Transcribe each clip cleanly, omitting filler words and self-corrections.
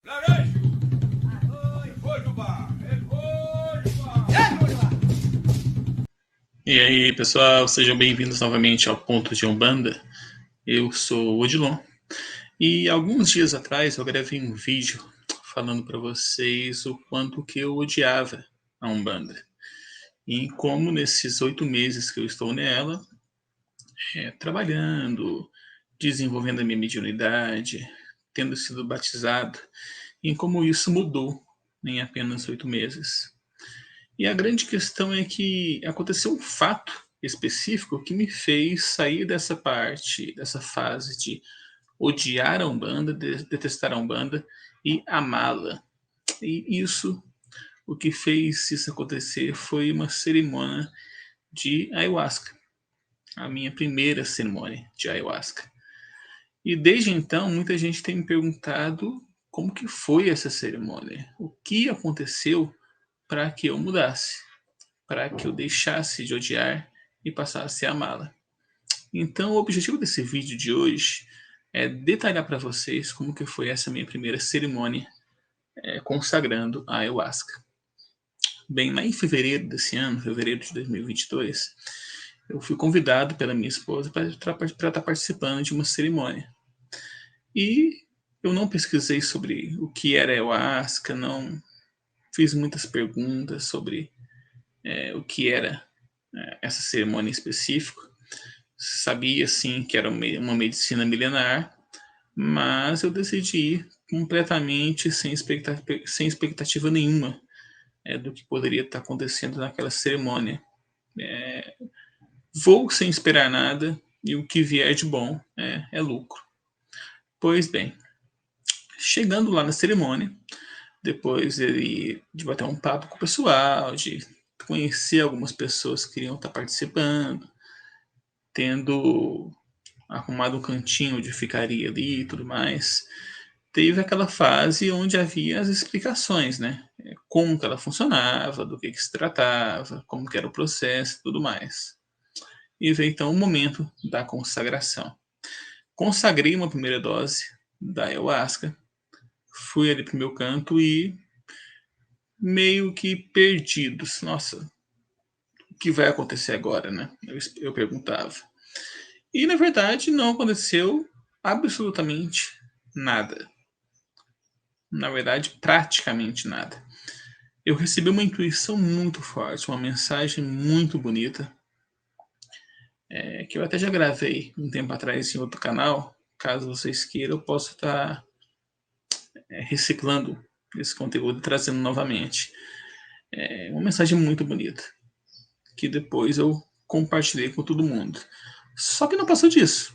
E aí, pessoal, sejam bem-vindos novamente ao Ponto de Umbanda. Eu sou o Odilon e alguns dias atrás eu gravei um vídeo falando para vocês o quanto que eu odiava a Umbanda e como nesses 8 meses que eu estou nela, trabalhando, desenvolvendo a minha mediunidade, tendo sido batizado, e como isso mudou em apenas 8 meses. E a grande questão é que aconteceu um fato específico que me fez sair dessa parte, dessa fase de odiar a Umbanda, detestar a Umbanda e amá-la. E isso, o que fez isso acontecer foi uma cerimônia de ayahuasca, a minha primeira cerimônia de ayahuasca. E desde então, muita gente tem me perguntado como que foi essa cerimônia, o que aconteceu para que eu mudasse, para que eu deixasse de odiar e passasse a amá-la. Então, o objetivo desse vídeo de hoje é detalhar para vocês como que foi essa minha primeira cerimônia consagrando a ayahuasca. Bem, lá em fevereiro desse ano, fevereiro de 2022, eu fui convidado pela minha esposa para estar participando de uma cerimônia. E eu não pesquisei sobre o que era ayahuasca, não fiz muitas perguntas sobre o que era essa cerimônia em específico. Sabia, sim, que era uma medicina milenar, mas eu decidi ir completamente sem expectativa nenhuma do que poderia estar acontecendo naquela cerimônia. Vou sem esperar nada e o que vier de bom é lucro. Pois bem, chegando lá na cerimônia, depois de bater um papo com o pessoal, de conhecer algumas pessoas que iriam estar participando, tendo arrumado um cantinho onde ficaria ali e tudo mais, teve aquela fase onde havia as explicações, né? Como que ela funcionava, do que se tratava, como que era o processo e tudo mais. E veio então o momento da consagração. Consagrei uma primeira dose da ayahuasca, fui ali pro meu canto e meio que perdidos. Nossa, o que vai acontecer agora, né? Eu perguntava. E na verdade não aconteceu absolutamente nada. Na verdade, praticamente nada. Eu recebi uma intuição muito forte, uma mensagem muito bonita, que eu até já gravei um tempo atrás em outro canal. Caso vocês queiram, eu posso estar reciclando esse conteúdo e trazendo novamente. É uma mensagem muito bonita, que depois eu compartilhei com todo mundo. Só que não passou disso.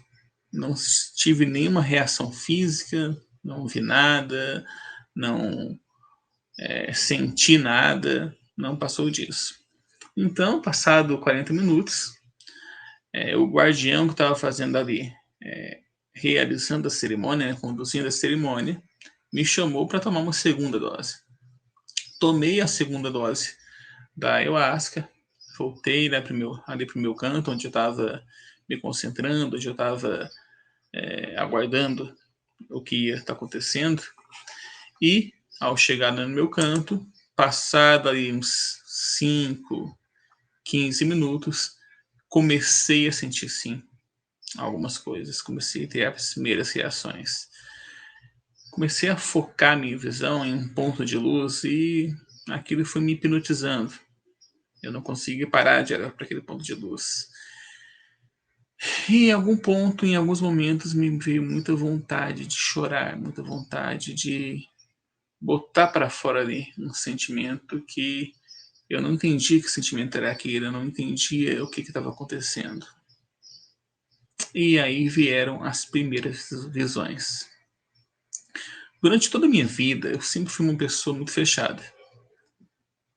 Não tive nenhuma reação física, não vi nada, não senti nada, não passou disso. Então, passado 40 minutos, o guardião que estava fazendo ali, realizando a cerimônia, conduzindo a cerimônia, me chamou para tomar uma segunda dose. Tomei a segunda dose da ayahuasca, voltei ali para o meu canto, onde eu estava me concentrando, onde eu estava aguardando o que ia estar acontecendo. E, ao chegar no meu canto, passado ali uns 5, 15 minutos, comecei a sentir, sim, algumas coisas. Comecei a ter as primeiras reações. Comecei a focar minha visão em um ponto de luz e aquilo foi me hipnotizando. Eu não consegui parar de olhar para aquele ponto de luz. E em algum ponto, em alguns momentos, me veio muita vontade de chorar, muita vontade de botar para fora ali um sentimento que eu não entendia que sentimento era aquele, eu não entendia o que estava acontecendo. E aí vieram as primeiras visões. Durante toda a minha vida, eu sempre fui uma pessoa muito fechada.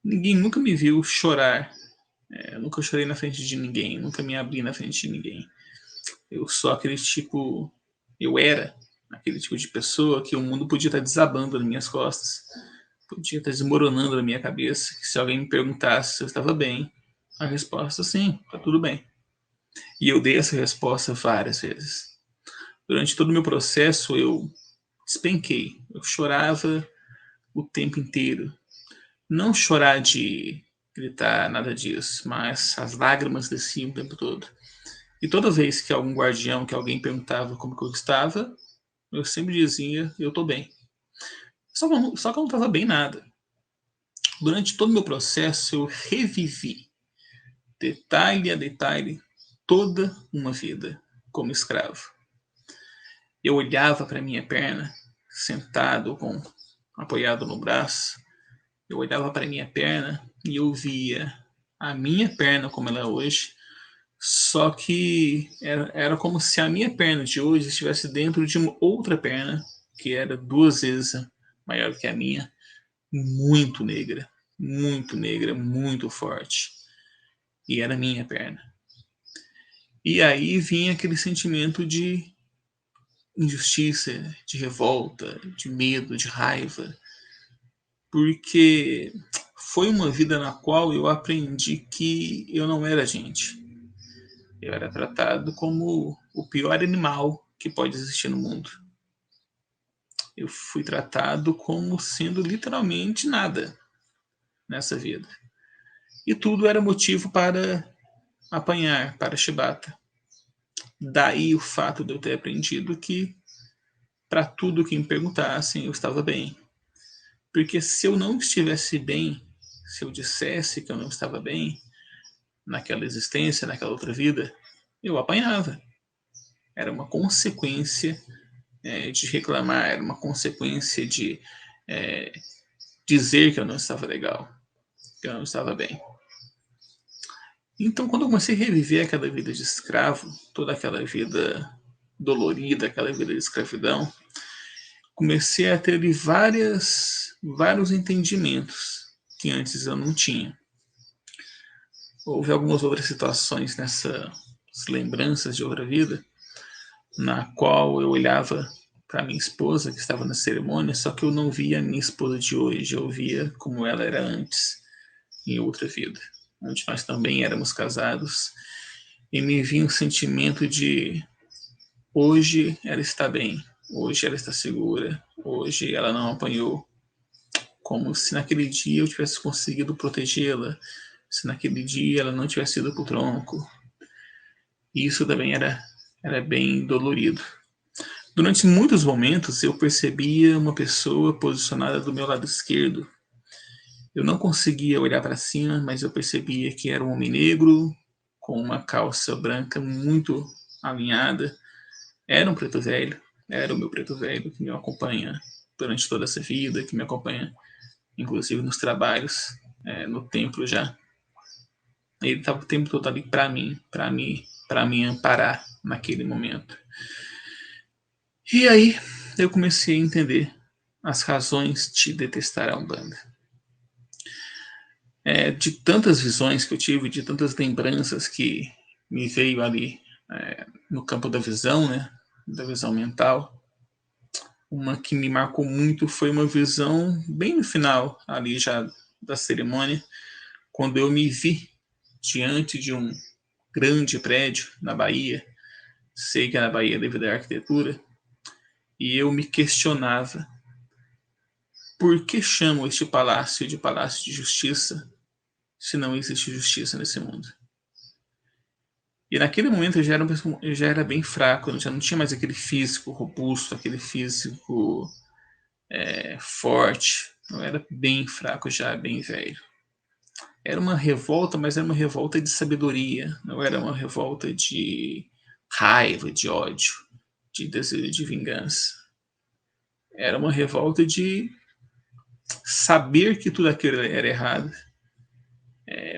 Ninguém nunca me viu chorar. Eu nunca chorei na frente de ninguém, nunca me abri na frente de ninguém. Eu sou aquele tipo. Eu era aquele tipo de pessoa que o mundo podia estar desabando nas minhas costas, podia estar desmoronando na minha cabeça. Que se alguém me perguntasse se eu estava bem, a resposta sim, está tudo bem. E eu dei essa resposta várias vezes. Durante todo o meu processo, eu despenquei. Eu chorava o tempo inteiro. Não chorar de gritar, nada disso, mas as lágrimas desciam o tempo todo. E toda vez que algum guardião, que alguém perguntava como que eu estava, eu sempre dizia, eu tô bem. Só que eu não estava bem nada. Durante todo o meu processo, eu revivi, detalhe a detalhe, toda uma vida como escravo. Eu olhava para minha perna, sentado, apoiado no braço. Eu olhava para minha perna e eu via a minha perna como ela é hoje, só que era como se a minha perna de hoje estivesse dentro de uma outra perna, que era 2 vezes maior que a minha, muito negra, muito forte. E era a minha perna. E aí vinha aquele sentimento de injustiça, de revolta, de medo, de raiva, porque foi uma vida na qual eu aprendi que eu não era gente. Eu era tratado como o pior animal que pode existir no mundo. Eu fui tratado como sendo literalmente nada nessa vida. E tudo era motivo para apanhar, para chibata. Daí o fato de eu ter aprendido que para tudo que me perguntassem eu estava bem. Porque se eu não estivesse bem, se eu dissesse que eu não estava bem naquela existência, naquela outra vida, eu apanhava. Era uma consequência de reclamar, era uma consequência de é, dizer que eu não estava legal, que eu não estava bem. Então, quando eu comecei a reviver aquela vida de escravo, toda aquela vida dolorida, aquela vida de escravidão, comecei a ter vários entendimentos que antes eu não tinha. Houve algumas outras situações nessas lembranças de outra vida, na qual eu olhava para minha esposa que estava na cerimônia, só que eu não via a minha esposa de hoje, eu via como ela era antes, em outra vida, onde nós também éramos casados, e me vinha um sentimento de hoje ela está bem, hoje ela está segura, hoje ela não apanhou, como se naquele dia eu tivesse conseguido protegê-la, se naquele dia ela não tivesse ido para o tronco. Isso também era bem dolorido. Durante muitos momentos eu percebia uma pessoa posicionada do meu lado esquerdo. Eu não conseguia olhar para cima, mas eu percebia que era um homem negro, com uma calça branca muito alinhada. Era um preto velho, era o meu preto velho que me acompanha durante toda essa vida, que me acompanha inclusive nos trabalhos, no templo já. Ele estava o tempo todo ali para me amparar naquele momento. E aí eu comecei a entender as razões de detestar a Umbanda. De tantas visões que eu tive, de tantas lembranças que me veio ali no campo da visão, né, da visão mental, uma que me marcou muito foi uma visão bem no final ali já da cerimônia, quando eu me vi diante de um grande prédio na Bahia, sei que é na Bahia devido à arquitetura, e eu me questionava por que chamam este palácio de Palácio de Justiça se não existe justiça nesse mundo? E naquele momento eu já era bem fraco, eu já não tinha mais aquele físico robusto, aquele físico forte. Eu era bem fraco já, bem velho. Era uma revolta, mas era uma revolta de sabedoria, não era uma revolta de raiva, de ódio, de desejo de vingança. Era uma revolta de saber que tudo aquilo era errado,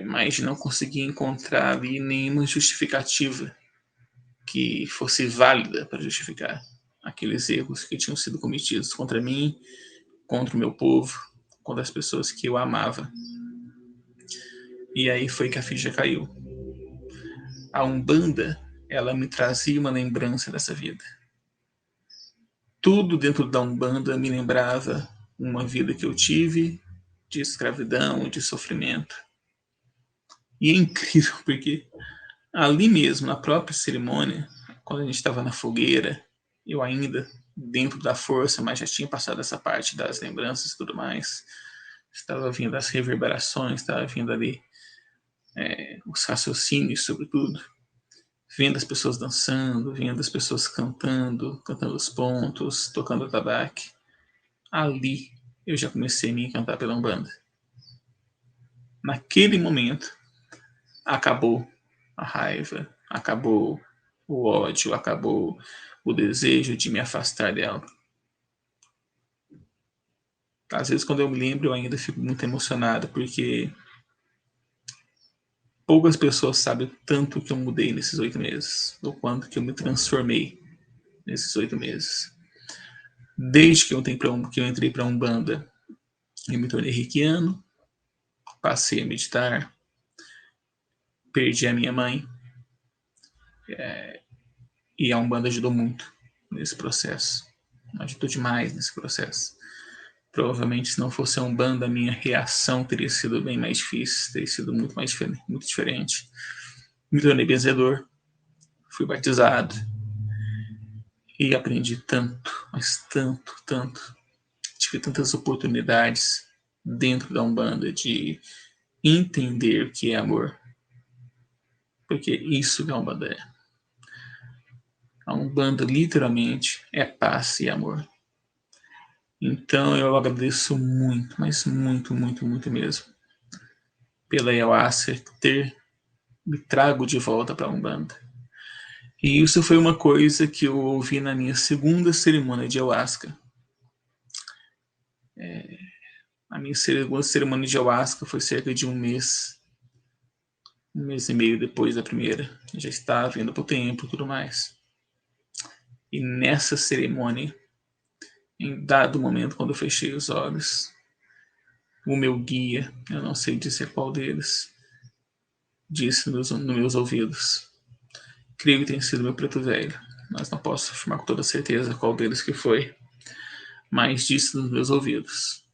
mas não conseguia encontrar ali nenhuma justificativa que fosse válida para justificar aqueles erros que tinham sido cometidos contra mim, contra o meu povo, contra as pessoas que eu amava. E aí foi que a ficha caiu. A Umbanda, ela me trazia uma lembrança dessa vida. Tudo dentro da Umbanda me lembrava uma vida que eu tive de escravidão, de sofrimento. E é incrível porque ali mesmo, na própria cerimônia, quando a gente estava na fogueira, eu ainda dentro da força, mas já tinha passado essa parte das lembranças e tudo mais. Estava vindo as reverberações, estava vindo ali os raciocínios sobre tudo. Vendo as pessoas dançando, vendo as pessoas cantando os pontos, tocando atabaque. Ali eu já comecei a me encantar pela Umbanda. Naquele momento, acabou a raiva, acabou o ódio, acabou o desejo de me afastar dela. Às vezes, quando eu me lembro, eu ainda fico muito emocionado, porque poucas pessoas sabem o tanto que eu mudei nesses 8 meses, o quanto que eu me transformei nesses 8 meses. Desde que eu entrei para Umbanda, eu me tornei reikiano, passei a meditar, perdi a minha mãe, e a Umbanda ajudou muito nesse processo. Ajudou demais nesse processo. Provavelmente, se não fosse a Umbanda, a minha reação teria sido bem mais difícil, teria sido muito diferente. Me tornei benzedor, fui batizado e aprendi tanto, mas tanto. Tive tantas oportunidades dentro da Umbanda de entender o que é amor. Porque isso que a Umbanda é. A Umbanda, literalmente, é paz e amor. Então eu agradeço muito, mas muito mesmo, pela ayahuasca ter me trago de volta para a Umbanda. E isso foi uma coisa que eu ouvi na minha segunda cerimônia de ayahuasca. A minha segunda cerimônia de ayahuasca foi cerca de um mês e meio depois da primeira. Eu já estava indo para o templo e tudo mais. E nessa cerimônia, em dado momento, quando eu fechei os olhos, o meu guia, eu não sei dizer qual deles, disse nos meus ouvidos: creio que tenha sido meu preto velho, mas não posso afirmar com toda certeza qual deles que foi, mas disse nos meus ouvidos: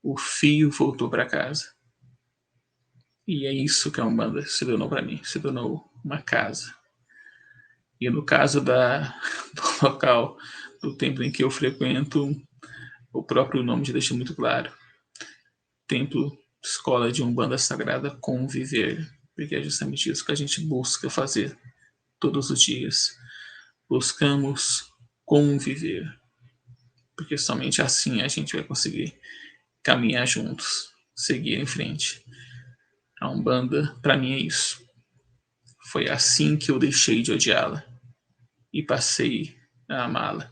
o fio voltou para casa. E é isso que a Umbanda se tornou para mim, se tornou uma casa. E no caso do local, do templo em que eu frequento, o próprio nome já deixa muito claro. Templo, escola de Umbanda Sagrada Conviver, porque é justamente isso que a gente busca fazer todos os dias. Buscamos conviver, porque somente assim a gente vai conseguir caminhar juntos, seguir em frente. A Umbanda, para mim, é isso. Foi assim que eu deixei de odiá-la e passei a amá-la.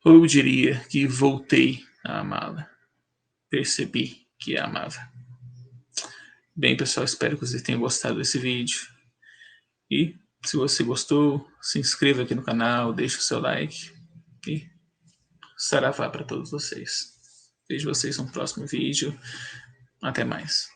Ou eu diria que voltei a amá-la. Percebi que a amava. Bem, pessoal, espero que vocês tenham gostado desse vídeo. E se você gostou, se inscreva aqui no canal, deixe o seu like. E saravá para todos vocês. Vejo vocês no próximo vídeo. Até mais.